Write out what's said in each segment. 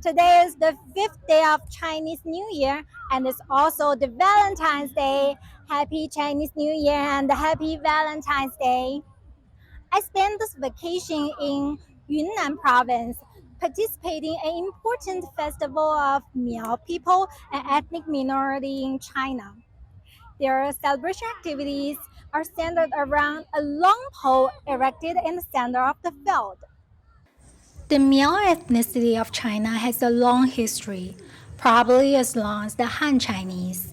Today is the 5th day of Chinese New Year, and it's also the Valentine's Day. Happy Chinese New Year and happy Valentine's Day. I spent this vacation in Yunnan Province, participating in an important festival of Miao people, an ethnic minority in China. Their celebration activities are centered around a long pole erected in the center of the field. The Miao ethnicity of China has a long history, probably as long as the Han Chinese.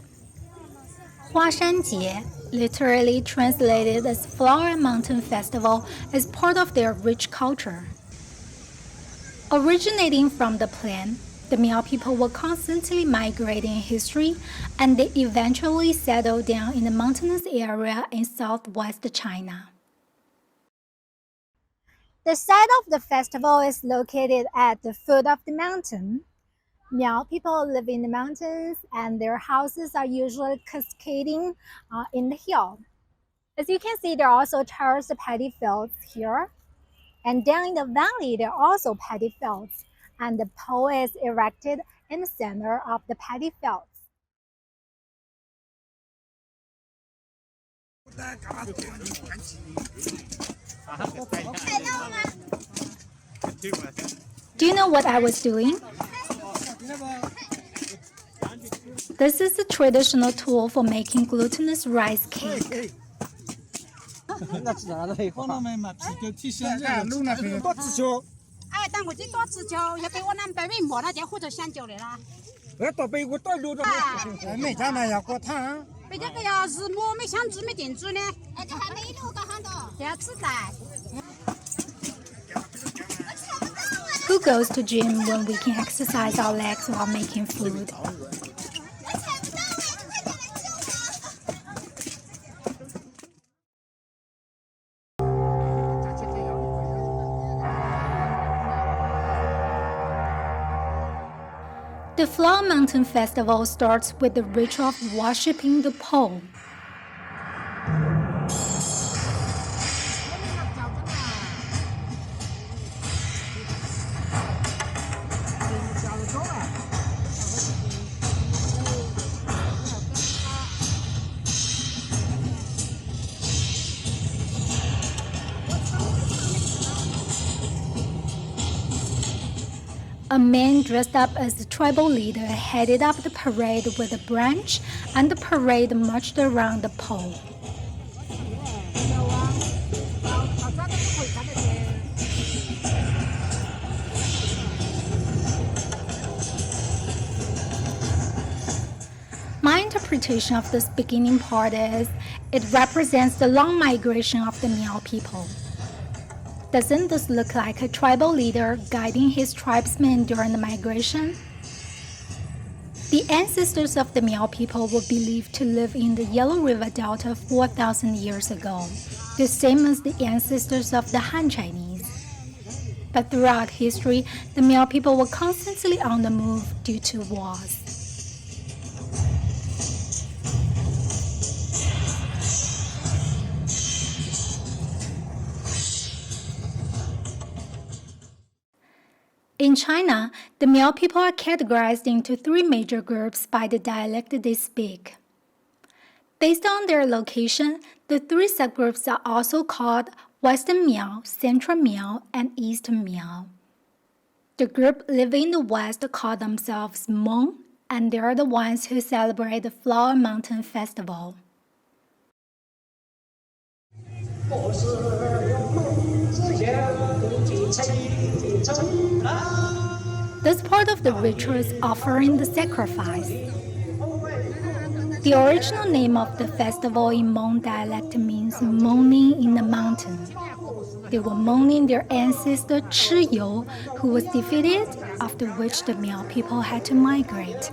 Huashanjie, literally translated as Flower Mountain Festival, is part of their rich culture. Originating from the plain, the Miao people were constantly migrating in history, and they eventually settled down in the mountainous area in southwest China. The site of the festival is located at the foot of the mountain. Miao people live in the mountains, and their houses are usually cascading in the hill. As you can see, there are also terraced paddy fields here. And down in the valley, there are also paddy fields, and the pole is erected in the center of the paddy fields. Do you know what I was doing? This is a traditional tool for making glutinous rice cake. Who goes to gym when we can exercise our legs while making food? The Flower Mountain Festival starts with the ritual of worshipping the pole. A man dressed up as the tribal leader headed up the parade with a branch, and the parade marched around the pole. My interpretation of this beginning part is it represents the long migration of the Miao people. Doesn't this look like a tribal leader guiding his tribesmen during the migration? The ancestors of the Miao people were believed to live in the Yellow River Delta 4,000 years ago, the same as the ancestors of the Han Chinese. But throughout history, the Miao people were constantly on the move due to wars. In China, the Miao people are categorized into three major groups by the dialect they speak. Based on their location, the three subgroups are also called Western Miao, Central Miao, and Eastern Miao. The group living in the West call themselves Hmong, and they are the ones who celebrate the Flower Mountain Festival. This part of the ritual is offering the sacrifice. The original name of the festival in Hmong dialect means mourning in the mountain. They were mourning their ancestor Chi You, who was defeated, after which the Miao people had to migrate.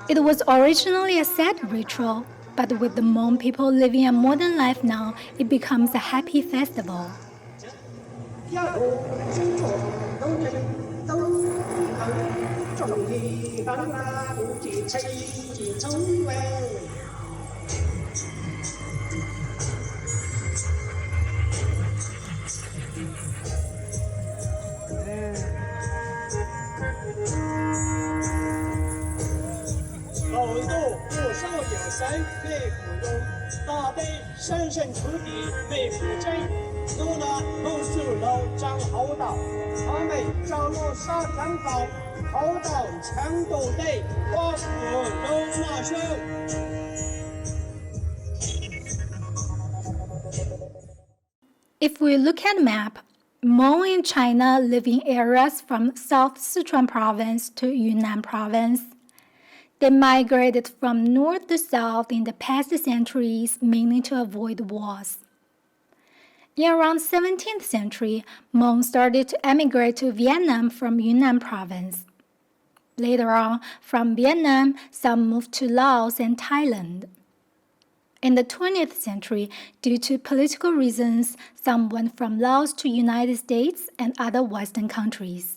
It was originally a sad ritual, but with the Hmong people living a modern life now, it becomes a happy festival. 内府中，大悲深深处地内府真，怒了怒树楼张侯道，他们张罗沙江道，侯道强斗内，花府容纳生。If we look at the map, Hmong in China live in areas from South Sichuan Province to Yunnan Province. They migrated from north to south in the past centuries mainly to avoid wars. In around 17th century, Hmong started to emigrate to Vietnam from Yunnan Province. Later on, from Vietnam, some moved to Laos and Thailand. In the 20th century, due to political reasons, some went from Laos to United States and other Western countries.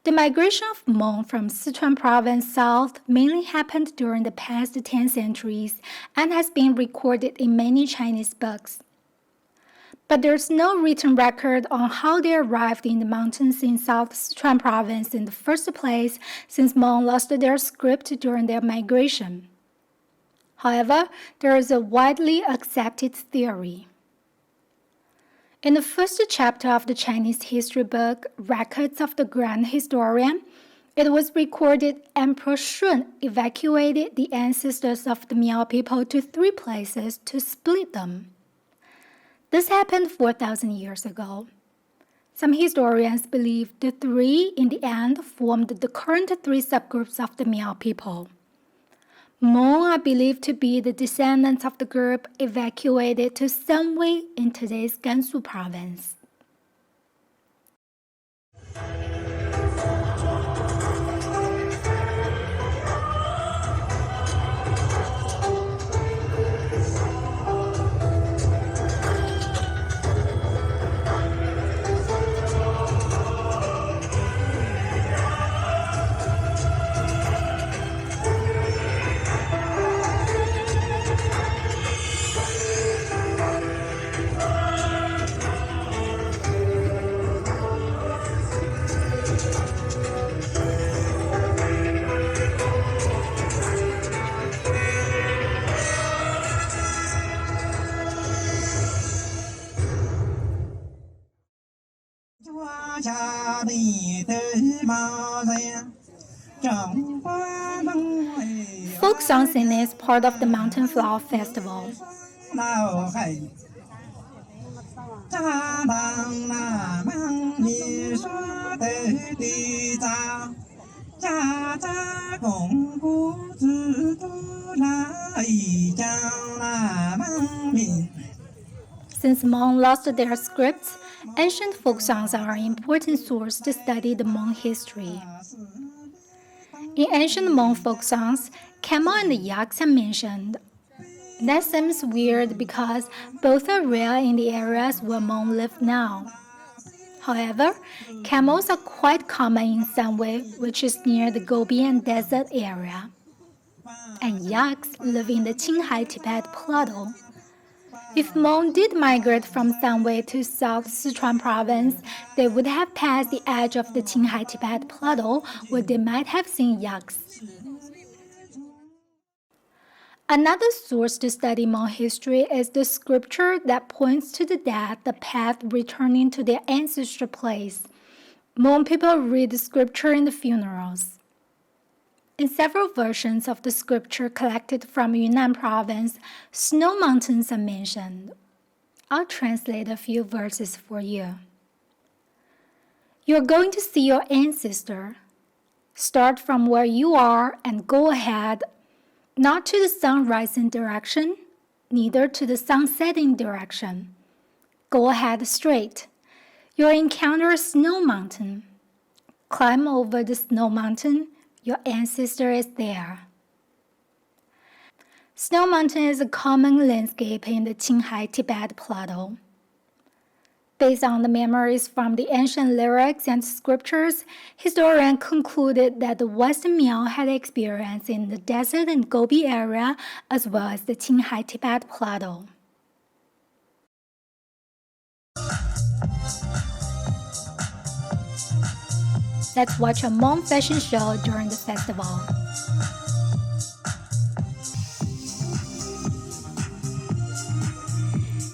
The migration of Hmong from Sichuan province south mainly happened during the past 10 centuries and has been recorded in many Chinese books. But there's no written record on how they arrived in the mountains in South Sichuan province in the first place, since Hmong lost their script during their migration. However, there is a widely accepted theory. In the first chapter of the Chinese history book, Records of the Grand Historian, it was recorded Emperor Shun evacuated the ancestors of the Miao people to 3 places to split them. This happened 4,000 years ago. Some historians believe the 3 in the end formed the current 3 subgroups of the Miao people. Hmong are believed to be the descendants of the group evacuated to Sanwei in today's Gansu province. Folk songs in is part of the Mountain Flower Festival. Since Hmong lost their scripts, ancient folk songs are an important source to study the Hmong history. In ancient Hmong folk songs, camel and the yaks are mentioned. That seems weird because both are rare in the areas where Hmong live now. However, camels are quite common in Sanwei, which is near the Gobian Desert area. And yaks live in the Qinghai Tibet Plateau. If Hmong did migrate from Sanwei to South Sichuan Province, they would have passed the edge of the Qinghai Tibet Plateau where they might have seen yaks. Another source to study Hmong history is the scripture that points to the dead, the path returning to their ancestral place. Hmong people read the scripture in the funerals. In several versions of the scripture collected from Yunnan Province, snow mountains are mentioned. I'll translate a few verses for you. You're going to see your ancestor. Start from where you are and go ahead, not to the sun rising direction, neither to the sun setting direction. Go ahead straight. You'll encounter a snow mountain. Climb over the snow mountain. Your ancestor is there. Snow Mountain is a common landscape in the Qinghai Tibet Plateau. Based on the memories from the ancient lyrics and scriptures, historians concluded that the Western Miao had experience in the desert and Gobi area as well as the Qinghai Tibet Plateau. Let's watch a Hmong fashion show during the festival.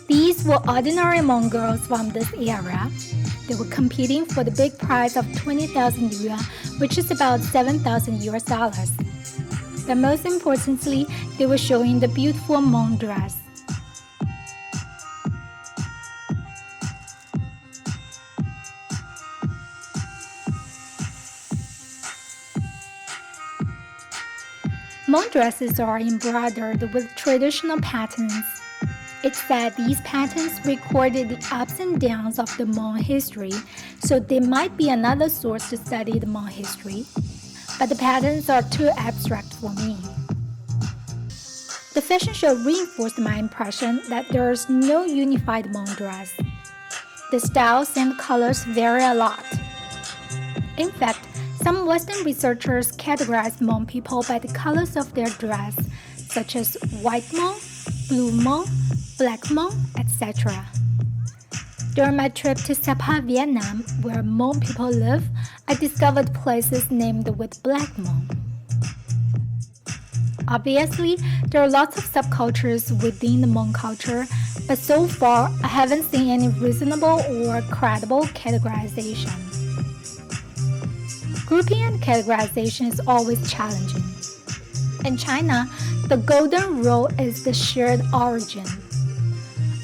These were ordinary Hmong girls from this area. They were competing for the big prize of 20,000 yuan, which is about 7,000 US dollars. But most importantly, they were showing the beautiful Hmong dress. Hmong dresses are embroidered with traditional patterns. It's said these patterns recorded the ups and downs of the Hmong history, so they might be another source to study the Hmong history. But the patterns are too abstract for me. The fashion show reinforced my impression that there is no unified Hmong dress. The styles and colors vary a lot. In fact, some Western researchers categorize Hmong people by the colors of their dress, such as white Hmong, blue Hmong, black Hmong, etc. During my trip to Sapa, Vietnam, where Hmong people live, I discovered places named with black Hmong. Obviously, there are lots of subcultures within the Hmong culture, but so far I haven't seen any reasonable or credible categorization. Grouping and categorization is always challenging. In China, the golden rule is the shared origin.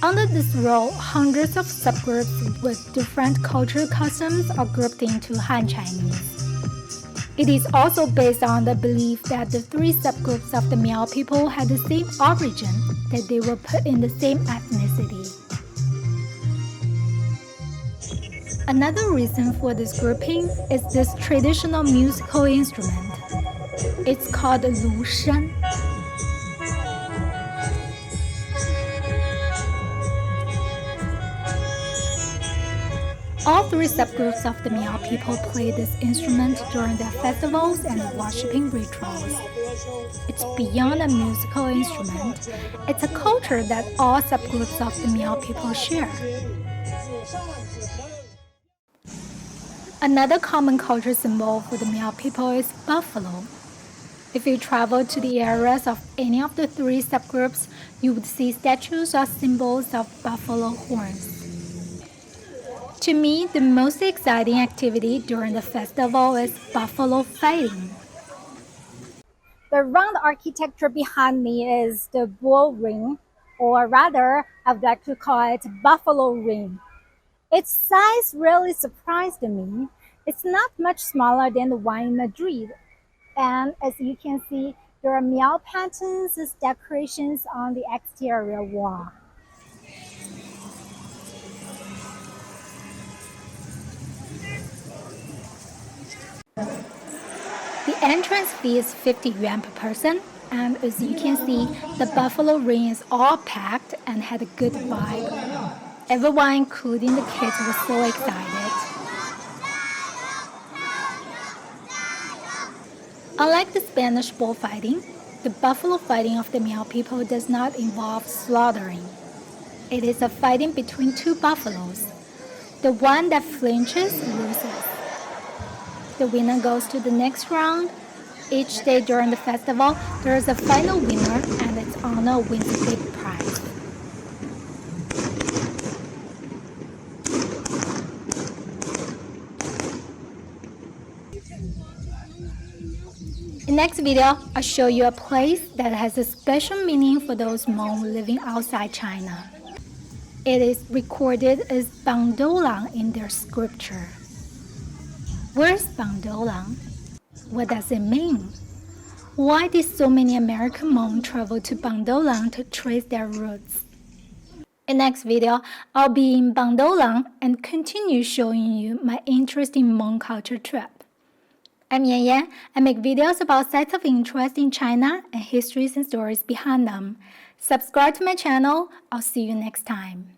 Under this rule, hundreds of subgroups with different cultural customs are grouped into Han Chinese. It is also based on the belief that the three subgroups of the Miao people had the same origin, that they were put in the same ethnicity. Another reason for this grouping is this traditional musical instrument. It's called lu shan. All three subgroups of the Miao people play this instrument during their festivals and worshipping rituals. It's beyond a musical instrument. It's a culture that all subgroups of the Miao people share. Another common culture symbol for the Miao people is buffalo. If you travel to the areas of any of the three subgroups, you would see statues or symbols of buffalo horns. To me, the most exciting activity during the festival is buffalo fighting. The round architecture behind me is the bull ring, or rather, I would like to call it buffalo ring. Its size really surprised me. It's not much smaller than the one in Madrid. And as you can see, there are Miao patterns as decorations on the exterior wall. The entrance fee is 50 yuan per person, And as you can see, the buffalo ring is all packed and had a good vibe. Everyone, including the kids, was so excited. Unlike the Spanish bullfighting, the buffalo fighting of the Miao people does not involve slaughtering. It is a fighting between two buffaloes. The one that flinches loses. The winner goes to the next round. Each day during the festival, there is a final winner and its owner wins a big prize. In the next video, I'll show you a place that has a special meaning for those Hmong living outside China. It is recorded as Bangdolang in their scripture. Where's Bangdolang? What does it mean? Why did so many American Hmong travel to Bangdolang to trace their roots? In the next video, I'll be in Bangdolang and continue showing you my interesting Hmong culture trip. I'm Yan Yan. I make videos about sites of interest in China and histories and stories behind them. Subscribe to my channel. I'll see you next time.